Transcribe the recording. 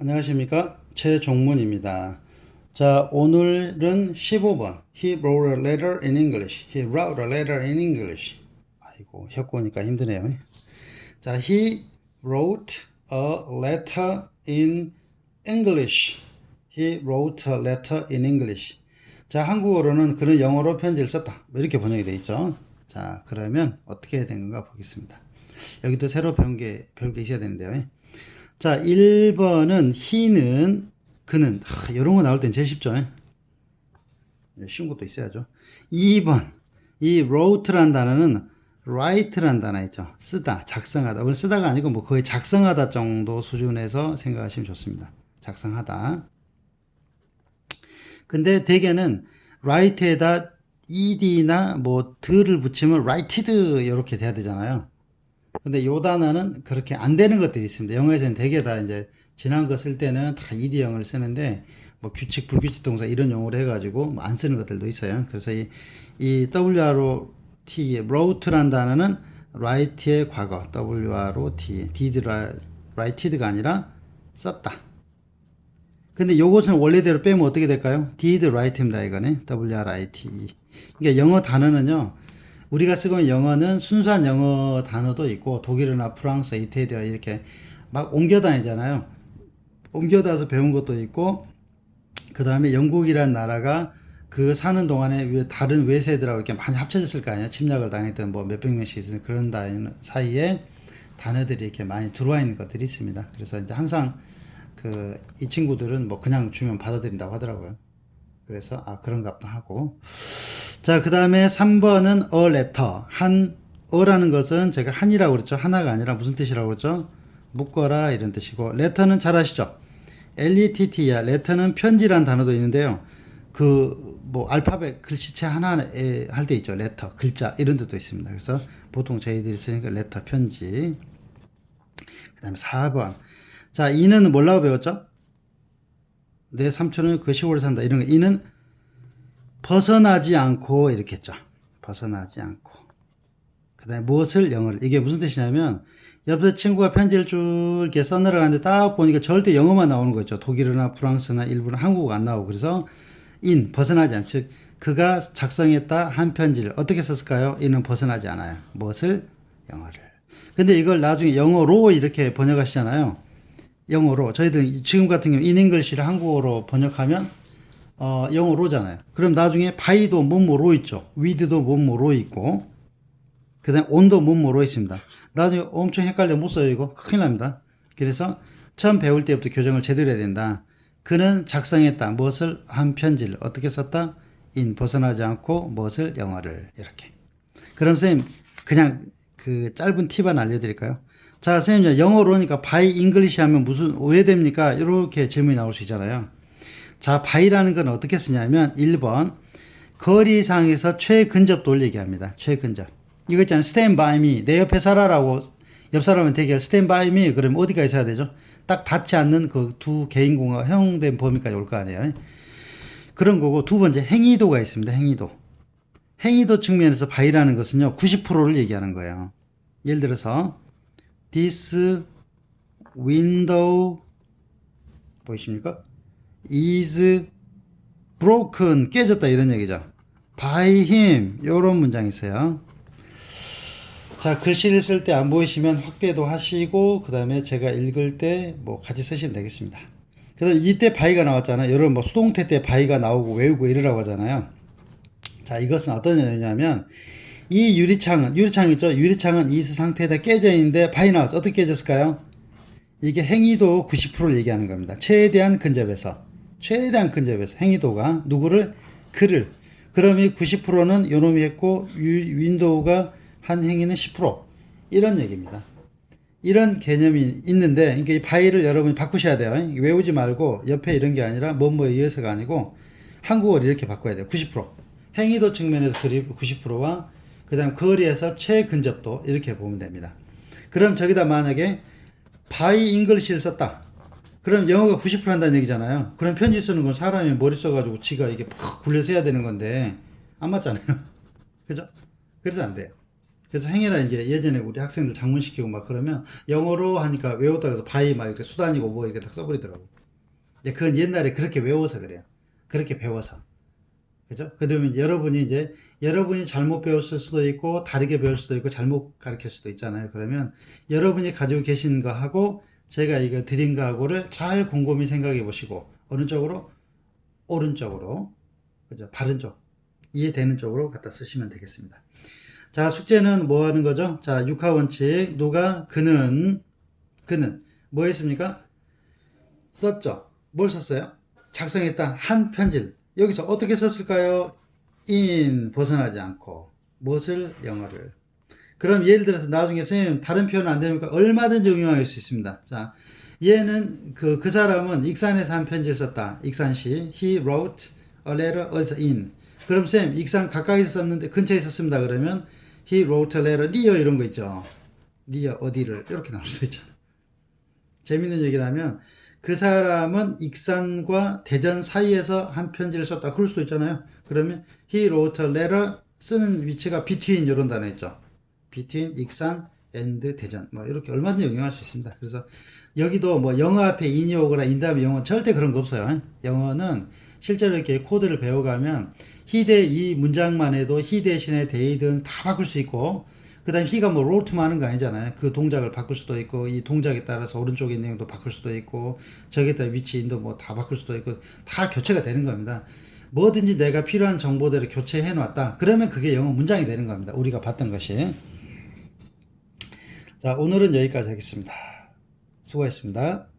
안녕하십니까, 최종문입니다. 자, 오늘은 15번. He wrote a letter in English. He wrote a letter in English. 아이고, 혀꼬니까 힘드네요. 자, he wrote a letter in English. He wrote a letter in English. 자, 한국어로는 그는 영어로 편지를 썼다, 이렇게 번역이 되어 있죠. 자, 그러면 어떻게 된 건가 보겠습니다. 여기도 새로 배울 게 있어야 되는데요. 자, 1번은 he는, 그는, 이런 거 나올 땐 제일 쉽죠. 쉬운 것도 있어야죠. 2번, 이 wrote란 단어는 write란 단어 있죠. 쓰다, 작성하다. 오늘 쓰다가 아니고 뭐 거의 작성하다 정도 수준에서 생각하시면 좋습니다. 작성하다. 근데 대개는 write에다 ed나 뭐 들을 붙이면 writed 이렇게 돼야 되잖아요. 근데 요 단어는 그렇게 안 되는 것들이 있습니다. 영어에서는 대개 다 이제 지난 거 쓸 때는 다 ed형을 쓰는데 뭐 규칙, 불규칙 동사 이런 용어로 해가지고 뭐 안 쓰는 것들도 있어요. 그래서 이 WROT, wrote란 단어는 write의 과거, WROT, did writed가 아니라 썼다. 근데 요것은 원래대로 빼면 어떻게 될까요? did write입니다. 이거는 WRITE. 그러니까 영어 단어는요, 우리가 쓰고 있는 영어는 순수한 영어 단어도 있고 독일어나 프랑스, 이태리어 이렇게 막 옮겨 다니잖아요. 옮겨 다서 배운 것도 있고, 그 다음에 영국이란 나라가 그 사는 동안에 다른 외세들하고 이렇게 많이 합쳐졌을 거 아니에요. 침략을 당했던 뭐 몇백 명씩 있는 그런 사이에 단어들이 이렇게 많이 들어와 있는 것들이 있습니다. 그래서 이제 항상 이 친구들은 뭐 그냥 주면 받아들인다고 하더라고요. 그래서 그런가 보다 하고. 자, 그 다음에 3번은 a letter. 어라는 것은 제가 한이라고 그랬죠. 하나가 아니라 무슨 뜻이라고 그랬죠? 묶어라 이런 뜻이고, letter는 잘 아시죠? LETT야. letter는 편지란 단어도 있는데요. 뭐 알파벳 글씨체 하나에 할 때 있죠. letter, 글자 이런 뜻도 있습니다. 그래서 보통 저희들이 쓰니까 letter, 편지. 그 다음에 4번. 자, 이는 뭐라고 배웠죠? 내 삼촌은 그 시골에 산다. 이런 거. 이는 벗어나지 않고 이렇게 했죠. 벗어나지 않고. 그 다음에 무엇을, 영어를. 이게 무슨 뜻이냐면 옆에 친구가 편지를 쭉 이렇게 써내려가는데 딱 보니까 절대 영어만 나오는 거죠. 독일어나 프랑스나 일본어, 한국어 안 나오고. 그래서 벗어나지 않죠. 즉 그가 작성했다 한 편지를 어떻게 썼을까요? 이는 벗어나지 않아요. 무엇을? 영어를. 근데 이걸 나중에 영어로 이렇게 번역하시잖아요. 영어로. 저희들 지금 같은 경우 인잉글시를 한국어로 번역하면 영어로잖아요. 그럼 나중에 by도 뭐뭐로 있죠. with도 뭐뭐로 있고, 그 다음에 on도 뭐뭐로 있습니다. 나중에 엄청 헷갈려 못 써요. 이거 큰일 납니다. 그래서 처음 배울 때부터 교정을 제대로 해야 된다. 그는 작성했다. 무엇을? 한 편지를. 어떻게 썼다? 벗어나지 않고 무엇을? 영어를. 이렇게. 그럼 선생님 그냥 그 짧은 팁 하나 알려드릴까요? 자, 선생님 영어로니까 by English 하면 무슨 오해됩니까? 이렇게 질문이 나올 수 있잖아요. 자, by라는 건 어떻게 쓰냐면 1번 거리상에서 최근접도를 얘기합니다. 최근접. 이거 있잖아요. stand by me. 내 옆에 살아라고 옆 사람은 되게 stand by me. 그러면 어디가 있어야 되죠? 딱 닿지 않는 그 두 개인 공간 허용된 범위까지 올 거 아니에요. 그런 거고, 두 번째 행위도가 있습니다. 행위도. 행위도 측면에서 by라는 것은요, 90%를 얘기하는 거예요. 예를 들어서 this window 보이십니까? is broken, 깨졌다 이런 얘기죠. by him, 이런 문장이 있어요. 자, 글씨를 쓸 때 안 보이시면 확대도 하시고, 그 다음에 제가 읽을 때 뭐 같이 쓰시면 되겠습니다. 그래서 이때 by가 나왔잖아요. 여러분 뭐 수동태 때 by가 나오고 외우고 이러라고 하잖아요. 자, 이것은 어떤 의미냐면 이 유리창 있죠. 유리창은 이 상태에다 깨져 있는데 by 나왔죠. 어떻게 깨졌을까요? 이게 행위도 90%를 얘기하는 겁니다. 최대한 근접해서 행위도가 누구를? 그를. 그럼 이 90%는 요놈이 했고 윈도우가 한 행위는 10%, 이런 얘기입니다. 이런 개념이 있는데, 그러니까 이 by를 여러분이 바꾸셔야 돼요. 외우지 말고 옆에 이런 게 아니라 뭐뭐에 의해서가 아니고 한국어를 이렇게 바꿔야 돼요. 90%. 행위도 측면에서 90%와 그 다음 거리에서 최근접도 이렇게 보면 됩니다. 그럼 저기다 만약에 by English를 썼다. 그럼 영어가 90% 한다는 얘기잖아요. 그럼 편지 쓰는 건 사람이 머리 써가지고 지가 이게 팍 굴려서 해야 되는 건데 안 맞잖아요. 그죠? 그래서 안 돼요. 그래서 행여나 이제 예전에 우리 학생들 장문시키고 막 그러면 영어로 하니까 외웠다 그래서 바이 막 이렇게 수단이고 뭐 이렇게 딱 써버리더라고. 이제 그건 옛날에 그렇게 외워서 그래요. 그렇게 배워서. 그죠? 그러면 여러분이 이제 여러분이 잘못 배웠을 수도 있고 다르게 배울 수도 있고 잘못 가르칠 수도 있잖아요. 그러면 여러분이 가지고 계신 거하고 제가 이거 드린 거하고를 잘 곰곰이 생각해 보시고 어느 쪽으로? 오른쪽으로. 그죠? 바른 쪽. 이해되는 쪽으로 갖다 쓰시면 되겠습니다. 자, 숙제는 뭐 하는 거죠? 자, 육하 원칙. 누가? 그는 뭐 했습니까? 썼죠. 뭘 썼어요? 작성했다. 한 편지를. 여기서 어떻게 썼을까요? in 벗어나지 않고 무엇을? 영어를. 그럼 예를 들어서 나중에 선생님 다른 표현 안 됩니까? 얼마든지 응용할 수 있습니다. 자, 얘는 그 사람은 익산에서 한 편지를 썼다. 익산시 he wrote a letter 어디서 in. 그럼 쌤 익산 가까이서 썼는데 근처에 썼습니다. 그러면 he wrote a letter near 이런 거 있죠. near 어디를 이렇게 나올 수도 있잖아. 재밌는 얘기를 하면 그 사람은 익산과 대전 사이에서 한 편지를 썼다. 그럴 수도 있잖아요. 그러면 he wrote a letter 쓰는 위치가 between 이런 단어 있죠. between 익산 and 대전 뭐 이렇게 얼마든지 응용할 수 있습니다. 그래서 여기도 뭐 영어 앞에 in이 오거나 in 다음에 영어 절대 그런 거 없어요. 영어는 실제로 이렇게 코드를 배워가면 he 대 이 문장만 해도 he 대신에 they든 다 바꿀 수 있고 그 다음에 he가 뭐 wrote만 하는 거 아니잖아요. 그 동작을 바꿀 수도 있고 이 동작에 따라서 오른쪽에 있는 내용도 바꿀 수도 있고 저기에 따라 위치 인도 뭐 다 바꿀 수도 있고 다 교체가 되는 겁니다. 뭐든지 내가 필요한 정보들을 교체해 놨다. 그러면 그게 영어 문장이 되는 겁니다. 우리가 봤던 것이. 자, 오늘은 여기까지 하겠습니다. 수고하셨습니다.